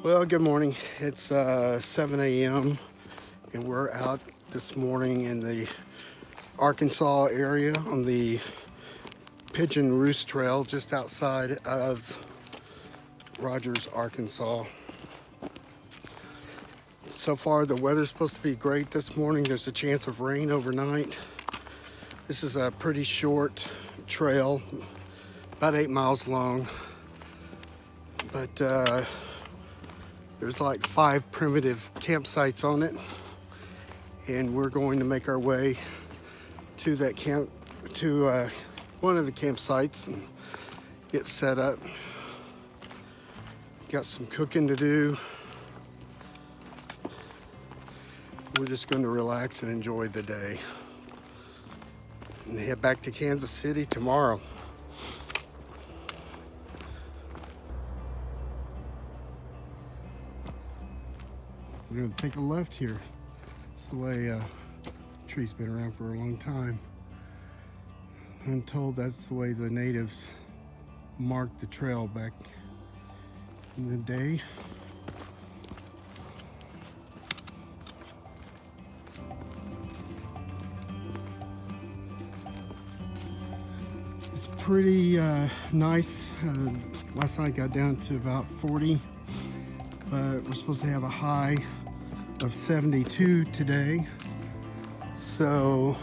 Well, good morning. It's 7 a.m. and we're out this morning in the Arkansas area on the Pigeon Roost Trail just outside of Rogers, Arkansas. So far, the weather's supposed to be great this morning. There's a chance of rain overnight. This is a pretty short trail, about 8 miles long, but there's like 5 primitive campsites on it, and we're going to make our way to that one of the campsites and get set up. Got some cooking to do. We're just going to relax and enjoy the day and head back to Kansas City tomorrow. We're going to take a left here. It's the way the tree's been around for a long time. I'm told that's the way the natives marked the trail back in the day. It's pretty nice. Last night got down to about 40, but we're supposed to have a high of 72 today. So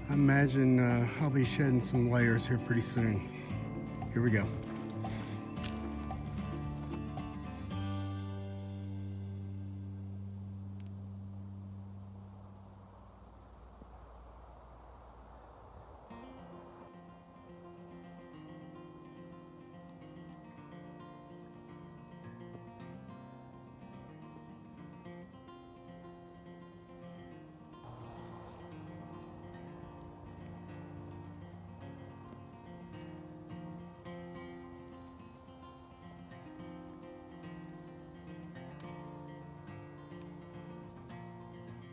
I imagine I'll be shedding some layers here pretty soon. Here we go.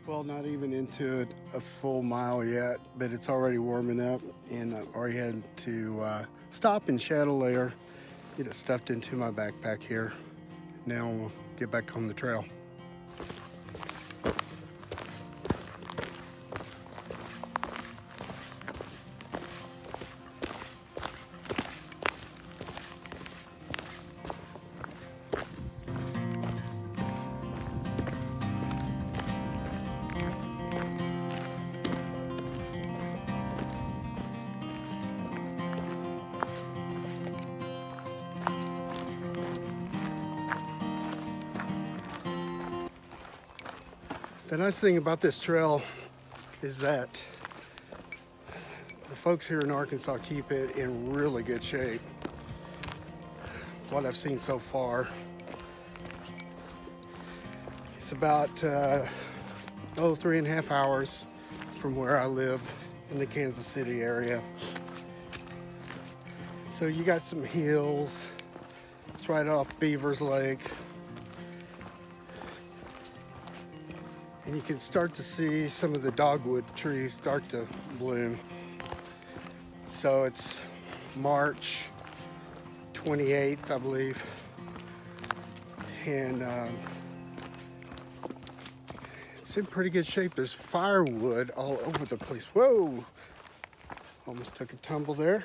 Well, not even into a full mile yet, but it's already warming up, and I've already had to stop and shed a layer, get it stuffed into my backpack here. Now we'll get back on the trail. The nice thing about this trail is that the folks here in Arkansas keep it in really good shape. What I've seen so far. It's about 3.5 hours from where I live in the Kansas City area. So you got some hills. It's right off Beavers Lake. And you can start to see some of the dogwood trees start to bloom. So it's March 28th, I believe. And it's in pretty good shape. There's firewood all over the place. Whoa! Almost took a tumble there.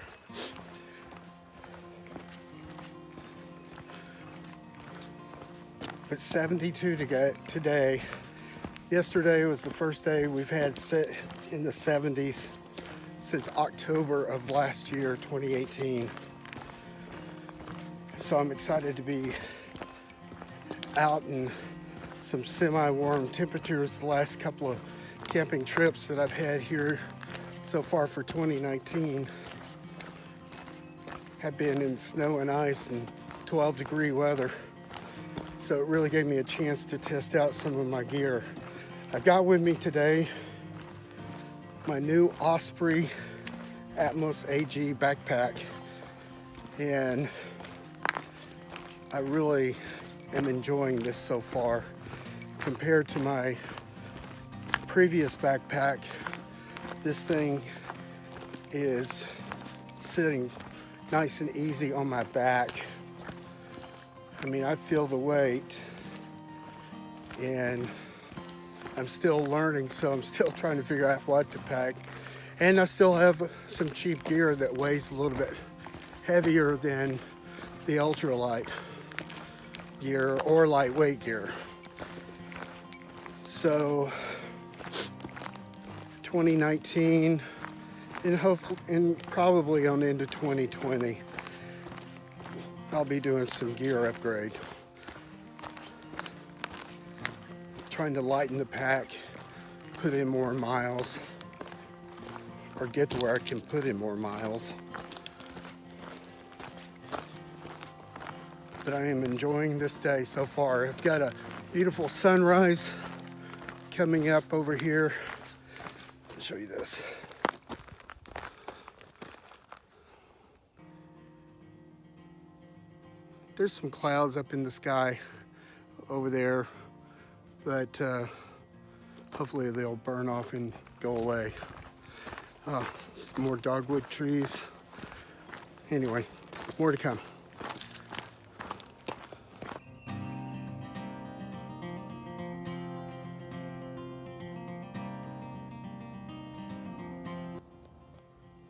But 72 today. Yesterday was the first day we've had sit in the 70s since October of last year, 2018. So I'm excited to be out in some semi-warm temperatures. The last couple of camping trips that I've had here so far for 2019 have been in snow and ice and 12-degree weather. So it really gave me a chance to test out some of my gear. I've got with me today my new Osprey Atmos AG backpack, and I really am enjoying this so far. Compared to my previous backpack, this thing is sitting nice and easy on my back. I mean, I feel the weight, and I'm still learning, so I'm still trying to figure out what to pack. And I still have some cheap gear that weighs a little bit heavier than the ultralight gear or lightweight gear. So 2019 and hopefully, and probably on into 2020, I'll be doing some gear upgrade. Trying to lighten the pack, put in more miles, or get to where I can put in more miles. But I am enjoying this day so far. I've got a beautiful sunrise coming up over here. I'll show you this. There's some clouds up in the sky over there, but hopefully they'll burn off and go away. Some more dogwood trees. Anyway, more to come.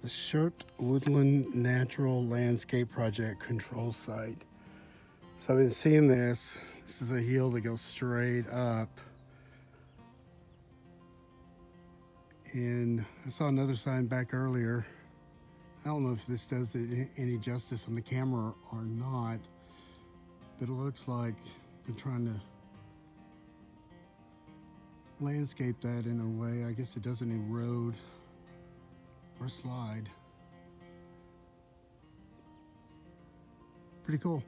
The Short Woodland Natural Landscape Project Control Site. So I've been seeing this. This is a hill that goes straight up. And I saw another sign back earlier. I don't know if this does it any justice on the camera or not, but it looks like they're trying to landscape that in a way. I guess it doesn't erode or slide. Pretty cool.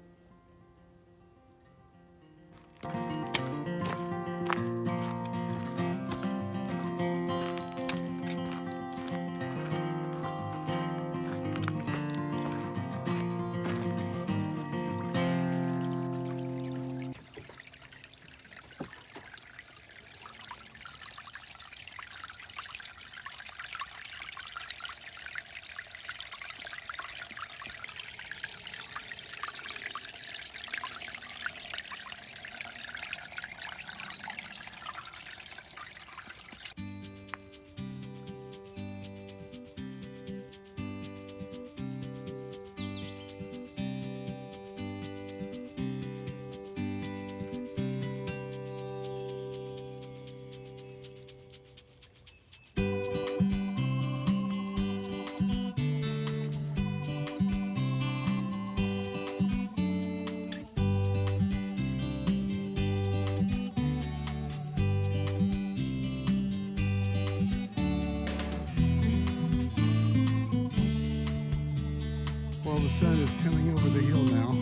Well, the sun is coming over the hill now.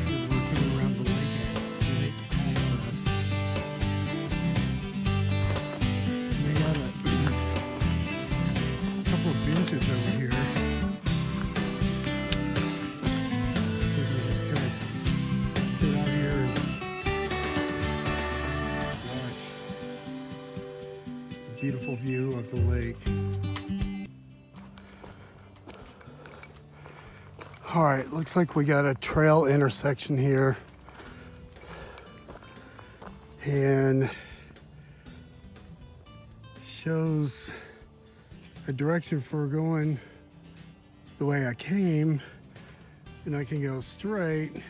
As we're coming around the lake access. They got a couple of benches over here. So we're just gonna sit out here and watch the beautiful view of the lake. All right, looks like we got a trail intersection here. And shows a direction for going the way I came. And I can go straight,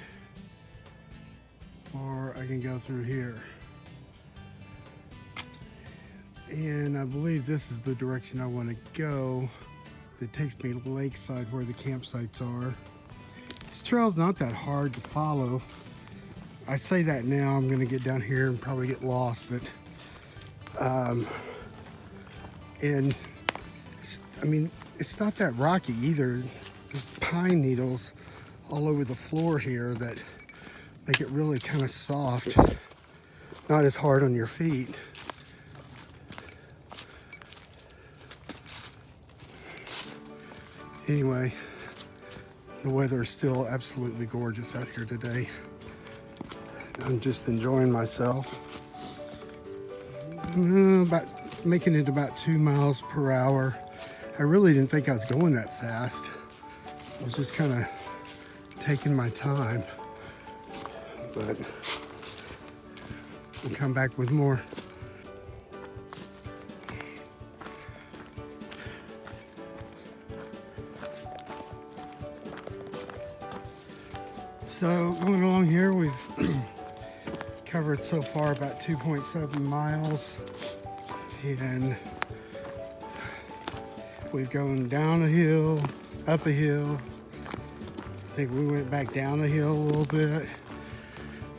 or I can go through here. And I believe this is the direction I want to go. That takes me lakeside where the campsites are. This trail's not that hard to follow. I say that now, I'm gonna get down here and probably get lost, but and I mean, it's not that rocky either. There's pine needles all over the floor here that make it really kind of soft, not as hard on your feet. Anyway, the weather is still absolutely gorgeous out here today. I'm just enjoying myself. About making it about 2 miles per hour. I really didn't think I was going that fast. I was just kind of taking my time, but we'll come back with more. So going along here, we've covered so far about 2.7 miles, and we've gone down a hill, up a hill. I think we went back down a hill a little bit.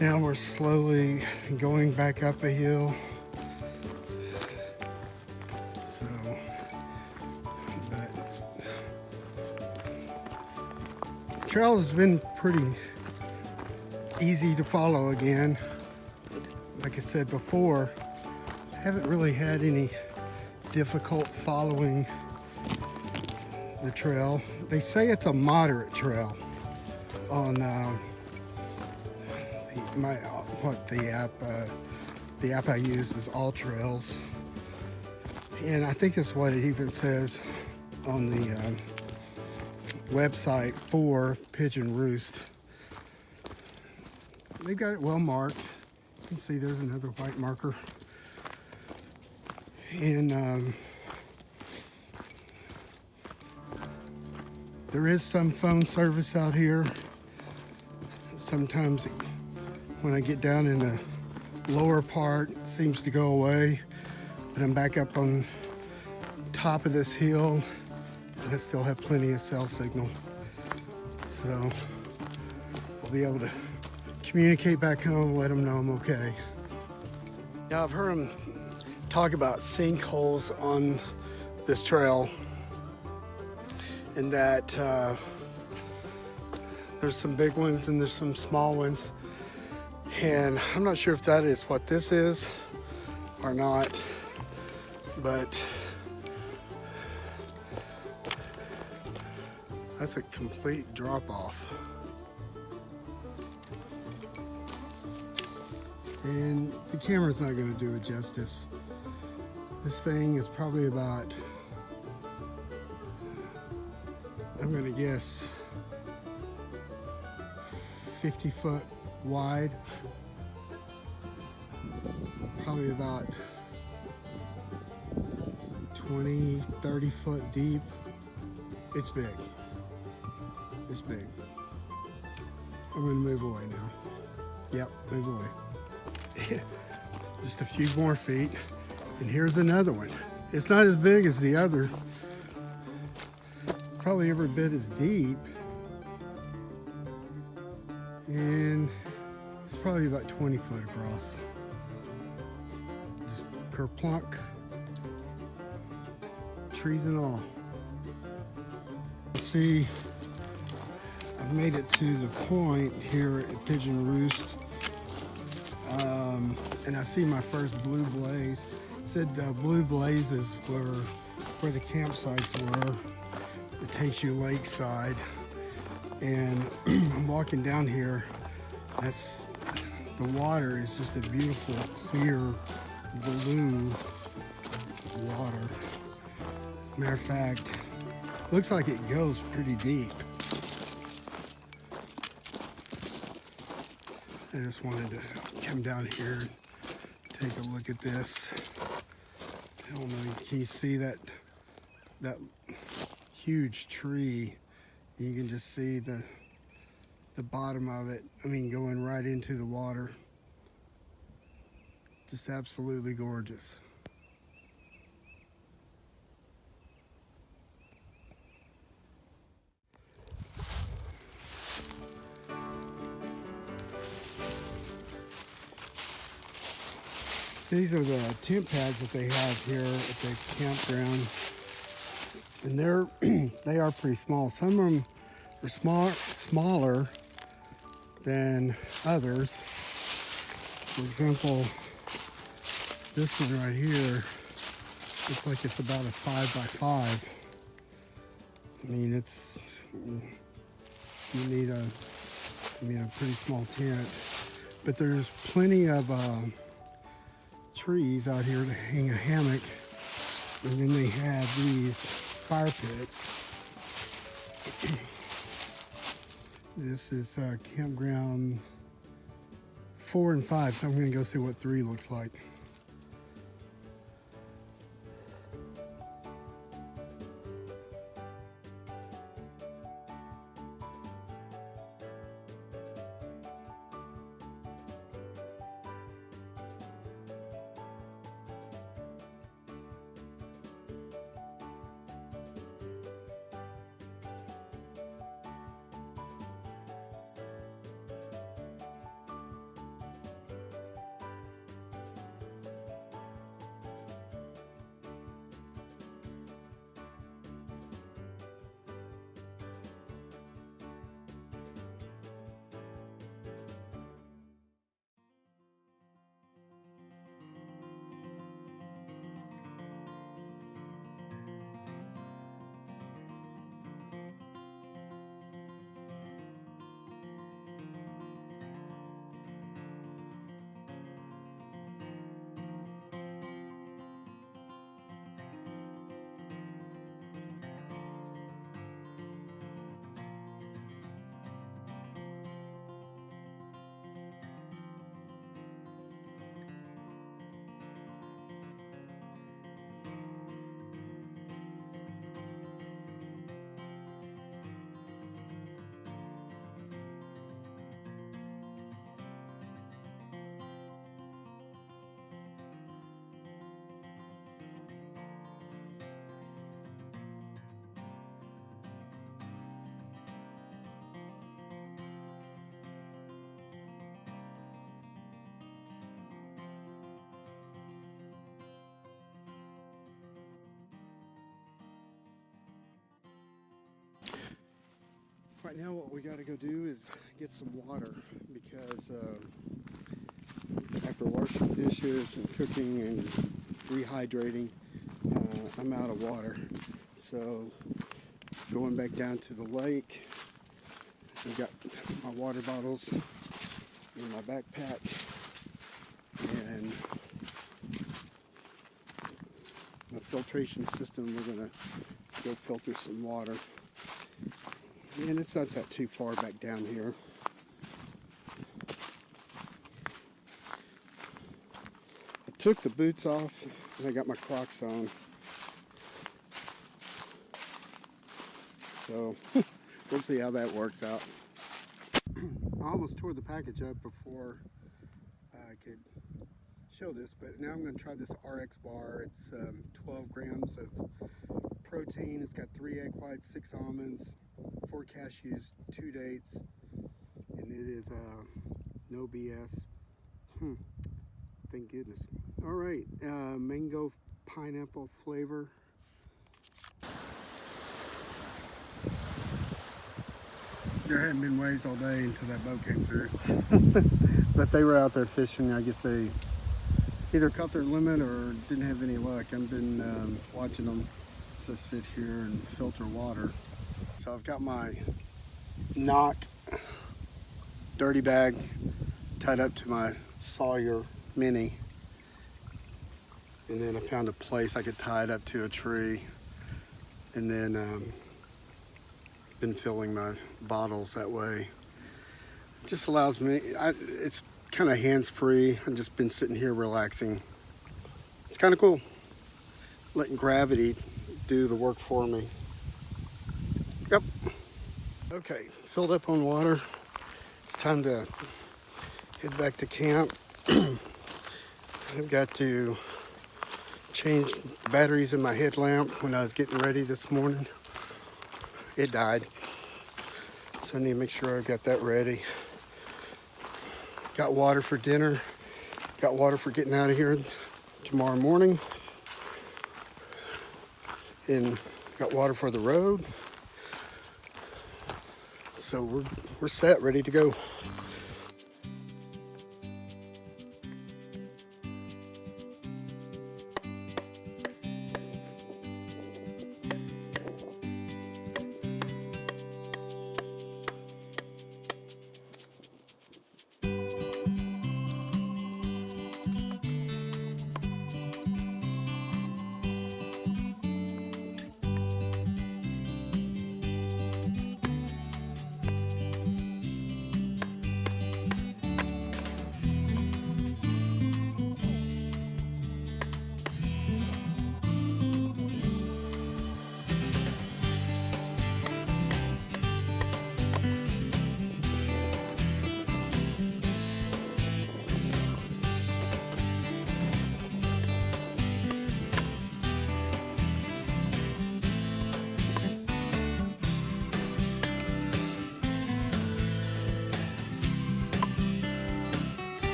Now we're slowly going back up a hill. So, but the trail has been pretty easy to follow again. Like I said before, I haven't really had any difficult following the trail. They say it's a moderate trail on the app I use is All Trails, and I think that's what it even says on the website for Pigeon Roost. They've got it well marked. You can see there's another white marker. And there is some phone service out here. Sometimes when I get down in the lower part, it seems to go away. But I'm back up on top of this hill, and I still have plenty of cell signal. So I'll be able to communicate back home and let them know I'm okay. Now I've heard them talk about sinkholes on this trail, and that there's some big ones and there's some small ones, and I'm not sure if that is what this is or not, but that's a complete drop off. And the camera's not going to do it justice. This thing is probably about, I'm going to guess, 50 foot wide, probably about 20, 30 foot deep. It's big. It's big. I'm going to move away now. Yep, move away. Just a few more feet, and here's another one. It's not as big as the other. It's probably every bit as deep, and it's probably about 20 foot across. Just kerplunk, trees and all. See, I've made it to the point here at Pigeon Roost. And I see my first blue blaze. It said blue blazes were where the campsites were. It takes you lakeside. And I'm walking down here. That's, the water is just a beautiful, clear blue water. Matter of fact, looks like it goes pretty deep. I just wanted to come down here and take a look at this. I don't know, can you see that huge tree? You can just see the bottom of it. I mean, going right into the water. Just absolutely gorgeous. These are the tent pads that they have here at the campground, and they are pretty small. Some of them are smaller than others. For example, this one right here looks like it's about a 5x5. I mean, you need a pretty small tent, but there's plenty of trees out here to hang a hammock, and then they have these fire pits. This is campground 4 and 5, so I'm gonna go see what 3 looks like. Right now what we got to go do is get some water because after washing dishes and cooking and rehydrating, I'm out of water. So going back down to the lake, I've got my water bottles in my backpack and my filtration system. We're going to go filter some water. And it's not that too far back down here. I took the boots off and I got my Crocs on. So we'll see how that works out. I almost tore the package up before I could show this, but now I'm going to try this RX bar. It's 12 grams of protein. It's got 3 egg whites, 6 almonds, 4 cashews, 2 dates, and it is no BS. Thank goodness. All right, mango pineapple flavor. There hadn't been waves all day until that boat came through. But they were out there fishing. I guess they either caught their limit or didn't have any luck. I've been watching them just sit here and filter water. So I've got my Knock dirty bag tied up to my Sawyer Mini. And then I found a place I could tie it up to a tree. And then been filling my bottles that way. It just allows me, it's kind of hands-free. I've just been sitting here relaxing. It's kind of cool. Letting gravity do the work for me. Yep. Okay, filled up on water. It's time to head back to camp. I've got to change the batteries in my headlamp when I was getting ready this morning. It died. So I need to make sure I've got that ready. Got water for dinner. Got water for getting out of here tomorrow morning. And got water for the road. So we're set, ready to go.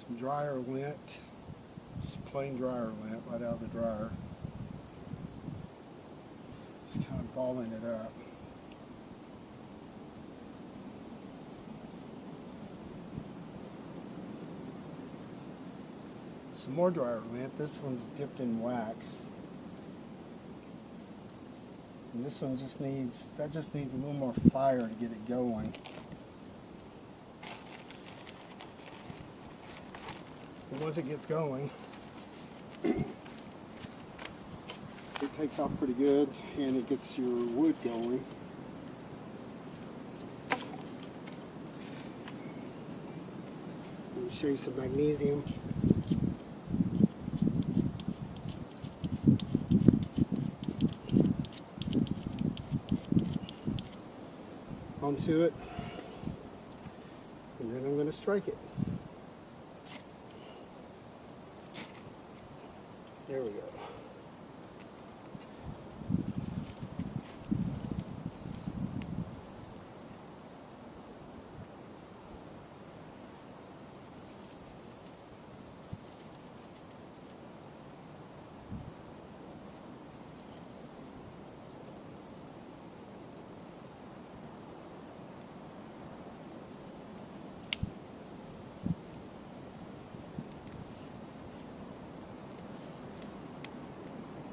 some dryer lint, just plain dryer lint right out of the dryer. Just kind of balling it up. Some more dryer lint. This one's dipped in wax. And this one just needs a little more fire to get it going. But once it gets going, it takes off pretty good and it gets your wood going. Let me show you some magnesium. Onto it, and then I'm going to strike it. There we go.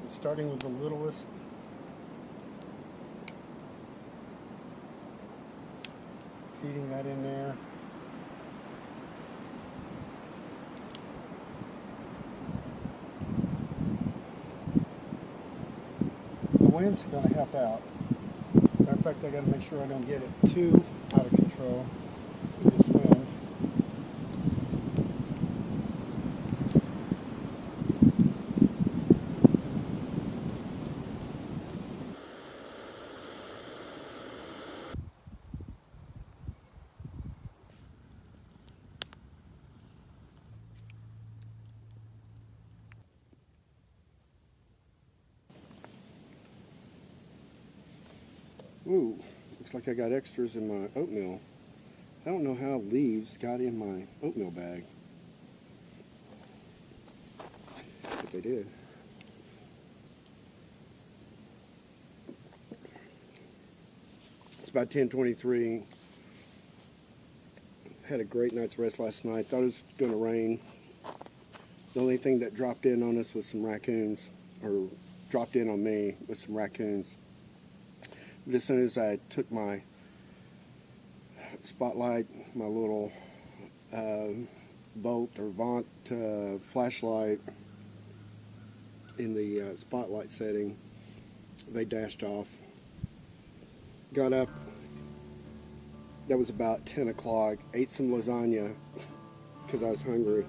Starting with the littlest. Feeding that in there. The wind's going to help out. Matter of fact, I got to make sure I don't get it too out of control with this wind. Ooh, looks like I got extras in my oatmeal. I don't know how leaves got in my oatmeal bag, but they did. It's about 10:23. Had a great night's rest last night. Thought it was going to rain. The only thing that dropped in on us was some raccoons, or dropped in on me with some raccoons. But as soon as I took my spotlight, my little Bolt or Vaunt flashlight in the spotlight setting, they dashed off. Got up, that was about 10 o'clock, ate some lasagna because I was hungry,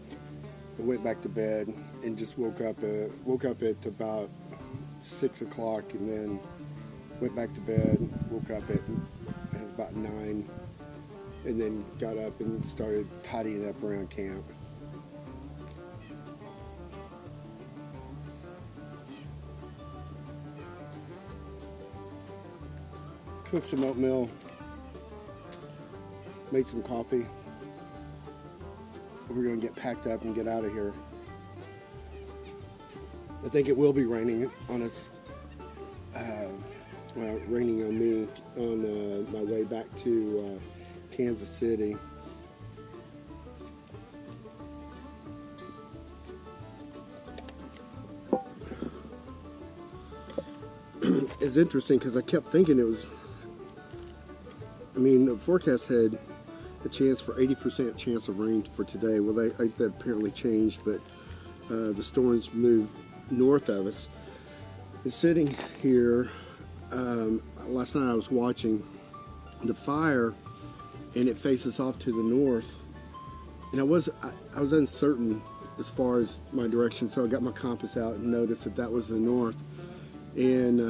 and went back to bed and just woke up at about 6 o'clock, and then went back to bed, woke up at about 9, and then got up and started tidying up around camp. Cooked some oatmeal, made some coffee. We're going to get packed up and get out of here. I think it will be raining on us. Well, raining on me on my way back to Kansas City. It's interesting because I kept thinking it was, I mean, the forecast had a chance for 80% chance of rain for today. Well, that apparently changed, but the storms moved north of us. It's sitting here. Last night I was watching the fire, and it faces off to the north, and I was uncertain as far as my direction, so I got my compass out and noticed that was the north, and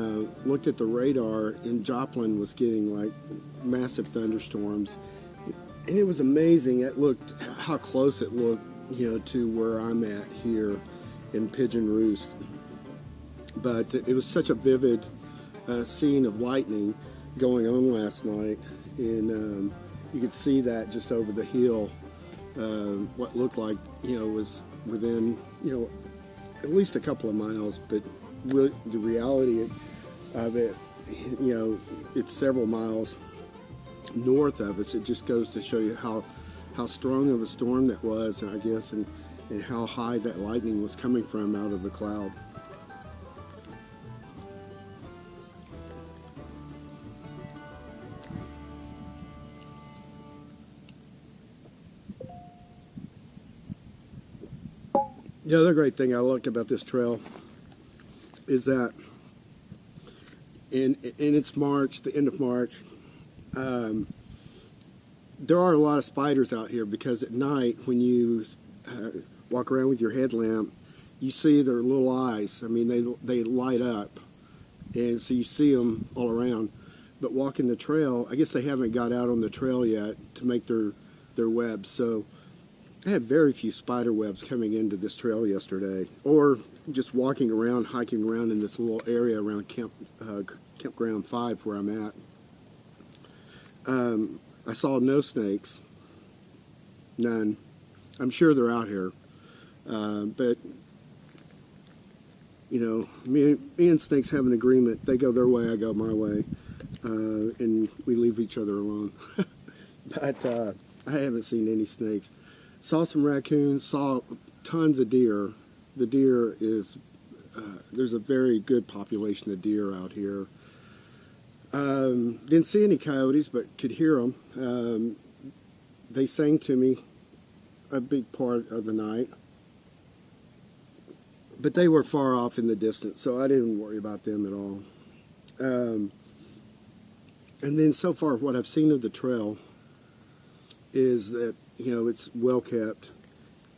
looked at the radar, and Joplin was getting like massive thunderstorms, and it was amazing. It looked how close it looked, you know, to where I'm at here in Pigeon Roost, but it was such a vivid scene of lightning going on last night, and you could see that just over the hill what looked like, was within, at least a couple of miles, but the reality of it, it's several miles north of us. It just goes to show you how strong of a storm that was, I guess, and how high that lightning was coming from out of the cloud. The other great thing I like about this trail is that in it's March, the end of March, there are a lot of spiders out here, because at night when you walk around with your headlamp, you see their little eyes. I mean, they light up, and so you see them all around. But walking the trail, I guess they haven't got out on the trail yet to make their webs. So I had very few spider webs coming into this trail yesterday, or just walking around, hiking around in this little area around Campground 5 where I'm at. I saw no snakes, none. I'm sure they're out here, but me and snakes have an agreement. They go their way, I go my way, and we leave each other alone. But I haven't seen any snakes. Saw some raccoons, saw tons of deer. The deer is, there's a very good population of deer out here. Didn't see any coyotes, but could hear them. They sang to me a big part of the night, but they were far off in the distance, so I didn't worry about them at all. And then so far what I've seen of the trail is that, it's well kept,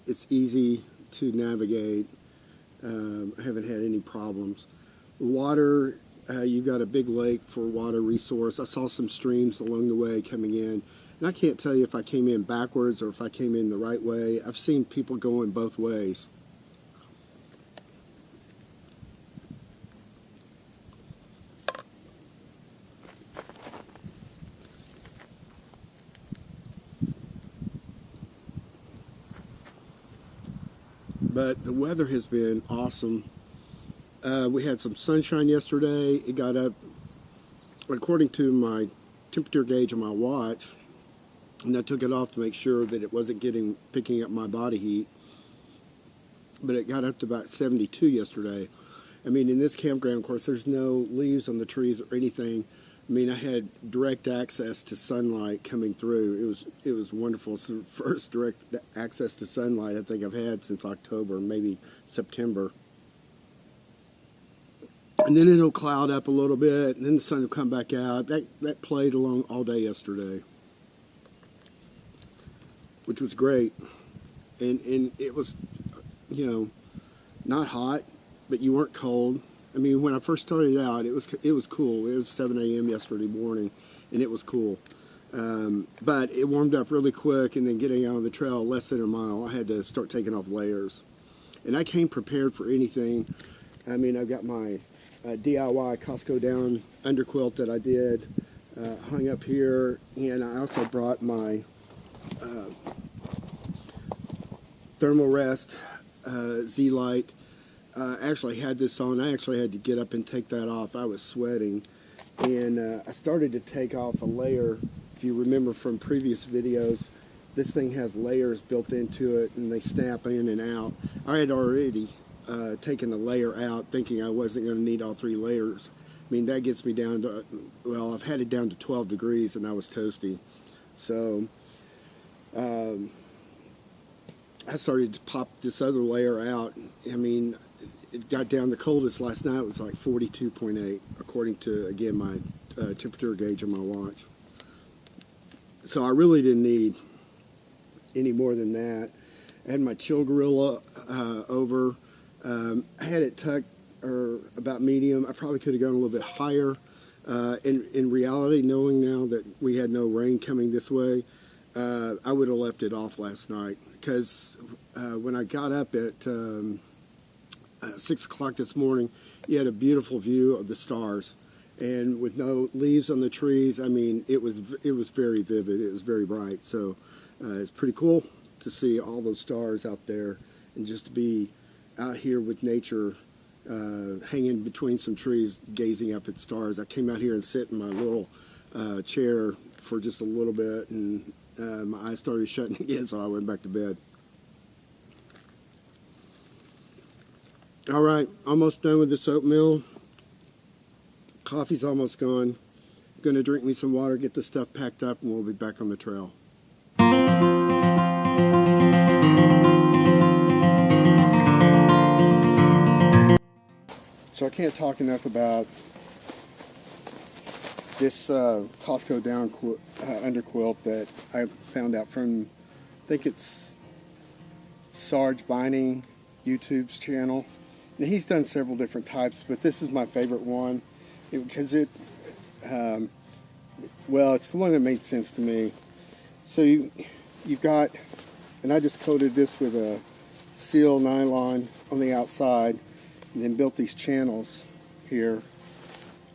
it's easy to navigate. I haven't had any problems. Water, you've got a big lake for water resource. I saw some streams along the way coming in, and I can't tell you if I came in backwards or if I came in the right way. I've seen people going both ways. But the weather has been awesome. We had some sunshine yesterday. It got up, according to my temperature gauge on my watch, and I took it off to make sure that it wasn't picking up my body heat. But it got up to about 72 yesterday. I mean, in this campground, of course, there's no leaves on the trees or anything. I mean, I had direct access to sunlight coming through. It was wonderful. It's the first direct access to sunlight I think I've had since October, maybe September. And then it'll cloud up a little bit, and then the sun will come back out. That played along all day yesterday, which was great. And it was, not hot, but you weren't cold. I mean, when I first started out, it was cool. It was 7 a.m. yesterday morning, and it was cool. But it warmed up really quick, and then getting out on the trail less than a mile, I had to start taking off layers. And I came prepared for anything. I mean, I've got my DIY Costco Down Underquilt that I did, hung up here, and I also brought my Thermal Rest Z-Lite. Actually had this on. I actually had to get up and take that off. I was sweating, and I started to take off a layer. If you remember from previous videos, this thing has layers built into it, and they snap in and out. I had already taken a layer out, thinking I wasn't going to need all 3 layers. I mean, that gets me down to, well, I've had it down to 12 degrees, and I was toasty. So I started to pop this other layer out. I mean, it got down, the coldest last night was like 42.8, according to, again, my temperature gauge on my watch. So I really didn't need any more than that. I had my chill gorilla over. I had it tucked about medium. I probably could have gone a little bit higher. In reality, knowing now that we had no rain coming this way, I would have left it off last night, because when I got up at 6 o'clock this morning, you had a beautiful view of the stars, and with no leaves on the trees, I mean, it was very vivid. It was very bright, so it's pretty cool. to see all those stars out there and just to be out here with nature, hanging between some trees, gazing up at the stars. I came out here and sat in my little chair for just a little bit, and my eyes started shutting again, so I went back to bed. All right, almost done with this oatmeal. Coffee's almost gone. Going to drink me some water, get this stuff packed up, and we'll be back on the trail. So I can't talk enough about this Costco Down Underquilt that I found out from, I think it's Sargevining YouTube's channel. And he's done several different types, but this is my favorite one because well, it's the one that made sense to me. So you've got, and I just coated this with a seal nylon on the outside, and then built these channels here.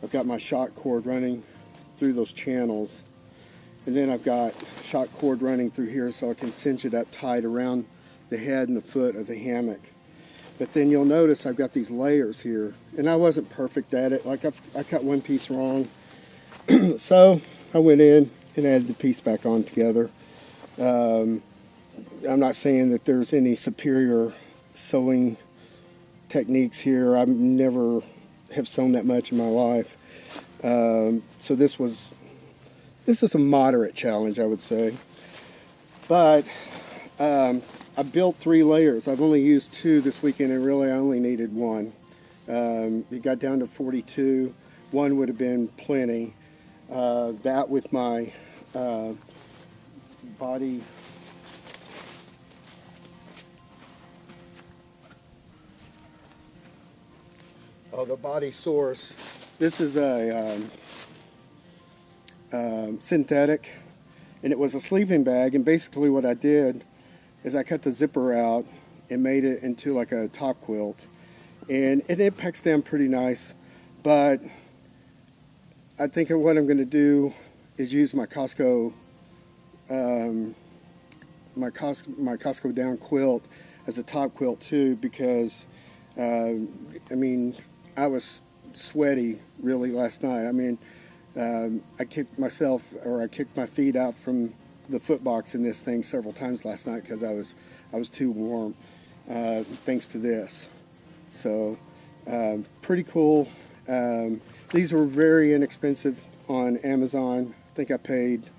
I've got my shock cord running through those channels, and then I've got shock cord running through here so I can cinch it up tight around the head and the foot of the hammock. But then you'll notice I've got these layers here, and I wasn't perfect at it. Like I cut one piece wrong, so I went in and added the piece back on together. I'm not saying that there's any superior sewing techniques here. I've never have sewn that much in my life. So this is a moderate challenge, I would say. But I built 3 layers. I've only used 2 this weekend, and really I only needed 1. It got down to 42. 1 would have been plenty. That with my body the body source. This is a synthetic, and it was a sleeping bag, and basically what I did is I cut the zipper out and made it into like a top quilt, and it packs down pretty nice. But I think what I'm going to do is use my Costco Costco Down quilt as a top quilt too, because I mean, I was sweaty really last night. I mean, I kicked my feet out from the foot box in this thing several times last night because I was too warm, thanks to this. So pretty cool. These were very inexpensive on Amazon. I think I paid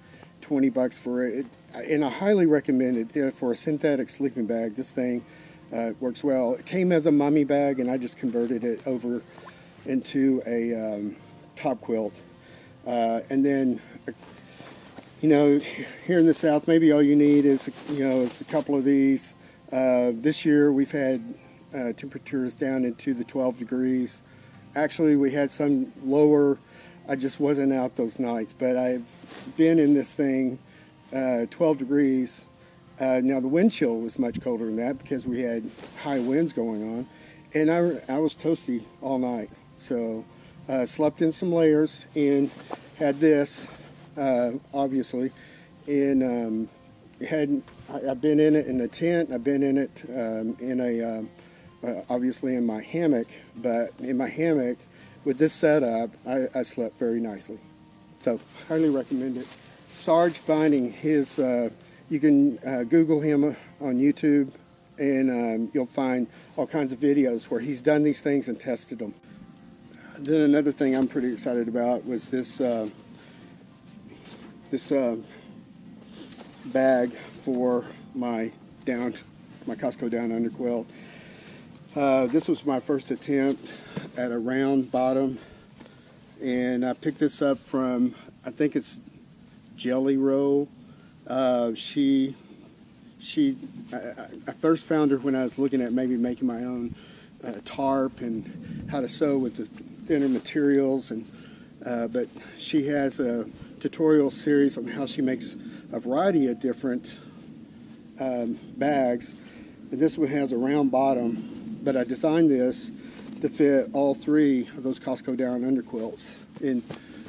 $20 for it, and I highly recommend it for a synthetic sleeping bag. This thing works well. It came as a mummy bag, and I just converted it over into a top quilt. And then, you know, here in the South, maybe all you need is, is a couple of these. This year we've had temperatures down into the 12 degrees. Actually, we had some lower. I just wasn't out those nights, but I've been in this thing 12 degrees. Now the wind chill was much colder than that because we had high winds going on, and I was toasty all night. So slept in some layers and had this, obviously, and I've been in it in a tent. I've been in it in a obviously in my hammock, but in my hammock with this setup, I slept very nicely. So highly recommend it. Sargevining, you can Google him on YouTube, and you'll find all kinds of videos where he's done these things and tested them. Then another thing I'm pretty excited about was this bag for my Costco Down Underquilt. This was my first attempt at a round bottom, and I picked this up from, I think it's Jelly Roll. I first found her when I was looking at maybe making my own tarp and how to sew with the thinner materials, and but she has a tutorial series on how she makes a variety of different bags. And this one has a round bottom, but I designed this to fit all 3 of those Costco Down Underquilts. And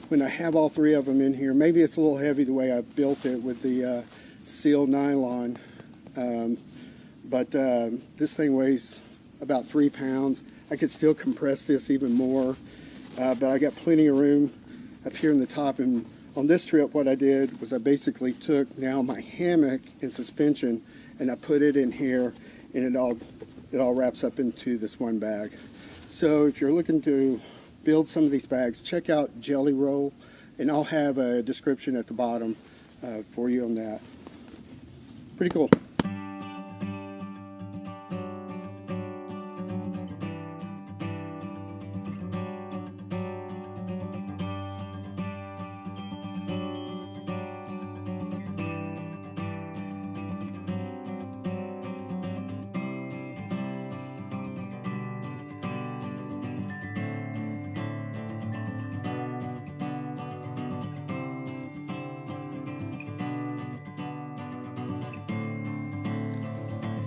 when I have all 3 of them in here, maybe it's a little heavy the way I built it with the seal nylon But this thing weighs about 3 pounds. I could still compress this even more, but I got plenty of room up here in the top. And on this trip, what I did was I basically took now my hammock and suspension and I put it in here, and it all wraps up into this one bag. So if you're looking to build some of these bags, check out Jelly Roll, and I'll have a description at the bottom for you on that. Pretty cool.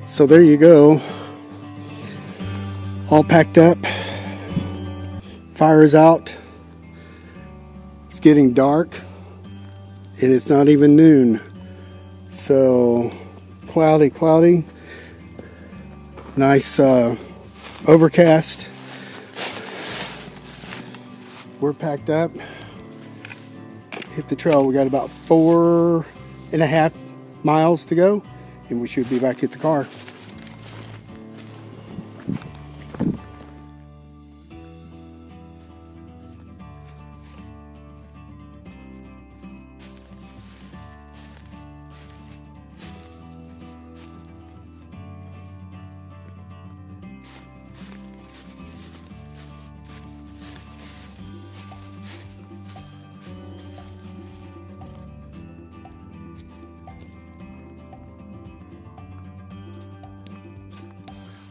So there you go, all packed up, fire is out, it's getting dark, and it's not even noon, so cloudy, nice overcast. We're packed up, hit the trail. We got about 4.5 miles to go, and we should be back at the car.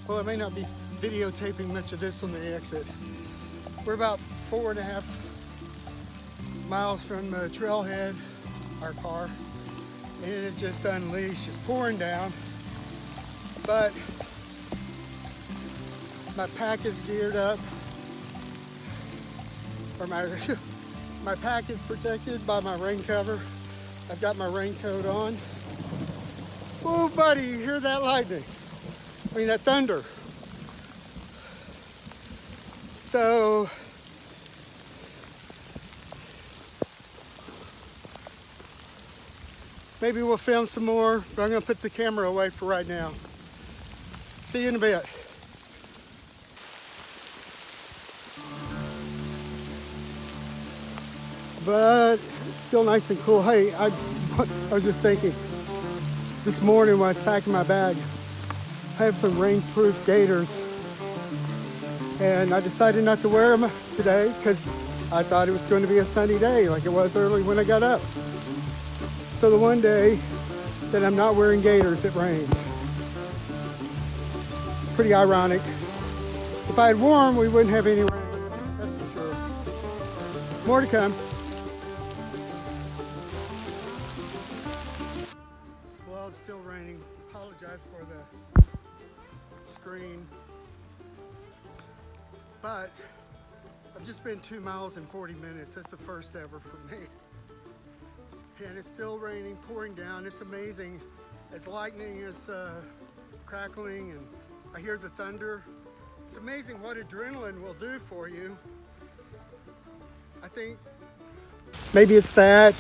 Well, I may not be videotaping much of this on the exit. We're about 4.5 miles from the trailhead, our car, and it just unleashed. It's pouring down, but my pack is geared up, or my pack is protected by my rain cover. I've got my raincoat on. Oh, buddy, you hear that lightning? I mean, that thunder. So, maybe we'll film some more, but I'm gonna put the camera away for right now. See you in a bit. But it's still nice and cool. Hey, I was just thinking, this morning when I was packing my bag, I have some rainproof gaiters, and I decided not to wear them today because I thought it was going to be a sunny day like it was early when I got up. So the one day that I'm not wearing gaiters, it rains. Pretty ironic. If I had worn them, we wouldn't have any rain, that's for sure. More to come. Well, it's still raining. Apologize for the screen, but I've just been 2 miles in 40 minutes. That's the first ever for me, and it's still raining, pouring down. It's amazing as lightning is crackling and I hear the thunder. It's amazing what adrenaline will do for you. I think maybe it's that,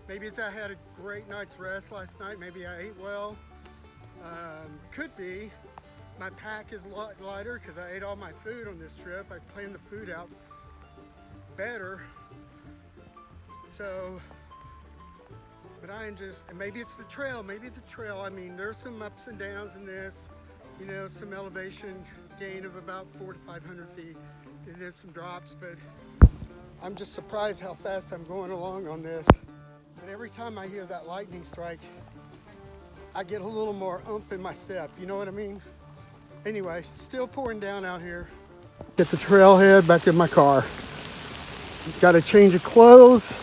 maybe it's I had a great night's rest last night, maybe I ate well. Could be my pack is a lot lighter because I ate all my food on this trip. I planned the food out better. So, but I am just, and maybe it's the trail, I mean, there's some ups and downs in this, you know, some elevation gain of about 400 to 500 feet, and then some drops, but I'm just surprised how fast I'm going along on this. And every time I hear that lightning strike, I get a little more oomph in my step, you know what I mean? Anyway, still pouring down out here. Get the trailhead back in my car. Got a change of clothes.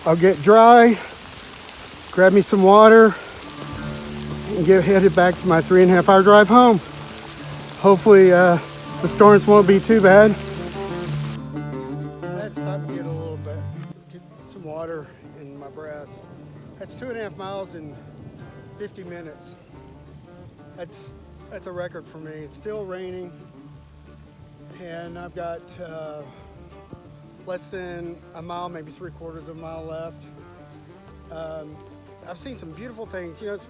I'll get dry, grab me some water, and get headed back to my 3.5 hour drive home. Hopefully the storms won't be too bad. I had to stop and get a little bit, get some water in my breath. That's 2.5 miles in 50 minutes. that's a record for me. It's still raining, and I've got less than a mile, maybe 3/4 of a mile left. I've seen some beautiful things. You know, it's,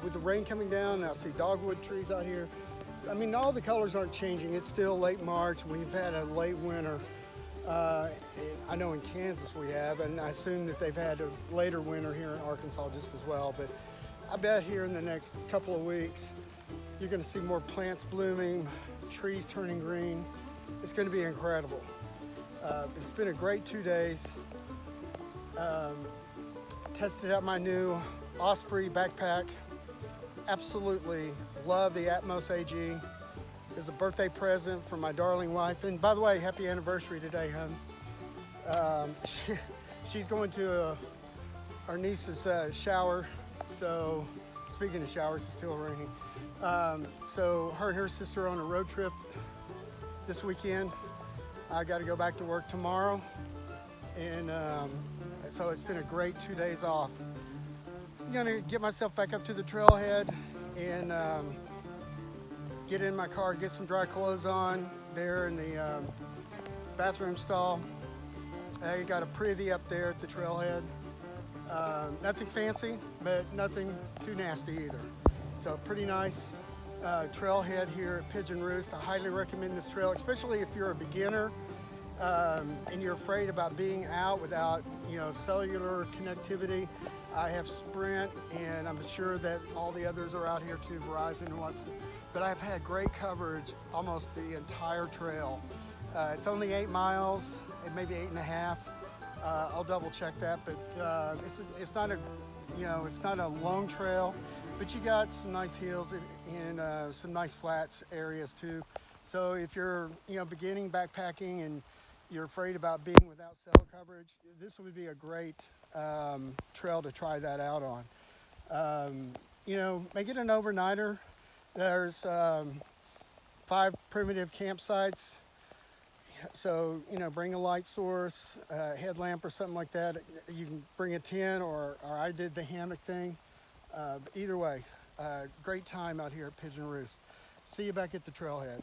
with the rain coming down, I see dogwood trees out here. I mean, all the colors aren't changing. It's still late March. We've had a late winter. I know in Kansas we have, and I assume that they've had a later winter here in Arkansas just as well. But I bet here in the next couple of weeks, you're going to see more plants blooming, trees turning green. It's going to be incredible. It's been a great 2 days. Tested out my new Osprey backpack. Absolutely love the Atmos AG. It's a birthday present from my darling wife. And by the way, happy anniversary today, hon. She's going to our niece's shower. So speaking of showers, it's still raining. So her and her sister are on a road trip this weekend. I got to go back to work tomorrow. And so it's been a great 2 days off. I'm gonna get myself back up to the trailhead and get in my car, get some dry clothes on there in the bathroom stall. I got a privy up there at the trailhead. Nothing fancy, but nothing too nasty either. So pretty nice trailhead here at Pigeon Roost. I highly recommend this trail, especially if you're a beginner and you're afraid about being out without, you know, cellular connectivity. I have Sprint, and I'm sure that all the others are out here too, Verizon and what's. But I've had great coverage almost the entire trail. It's only 8 miles, and maybe 8.5. I'll double check that, but it's not a, you know, it's not a long trail, but you got some nice hills and some nice flats areas too. So if you're, you know, beginning backpacking and you're afraid about being without cell coverage, this would be a great trail to try that out on. You know, make it an overnighter. There's 5 primitive campsites. So, you know, bring a light source, a headlamp or something like that. You can bring a tent, or I did the hammock thing. Either way, great time out here at Pigeon Roost. See you back at the trailhead.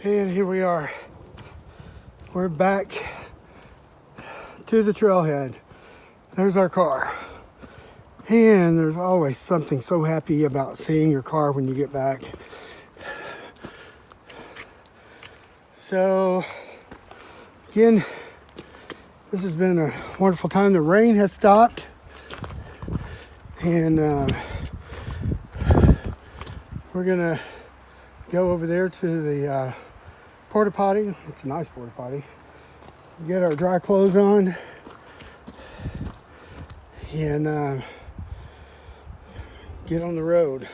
And here we are. We're back to the trailhead. There's our car. And there's always something so happy about seeing your car when you get back. So again, this has been a wonderful time. The rain has stopped, and we're gonna go over there to the porta potty. It's a nice porta potty. Get our dry clothes on, and get on the road.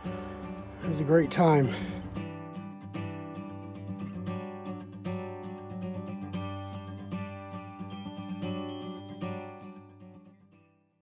It was a great time.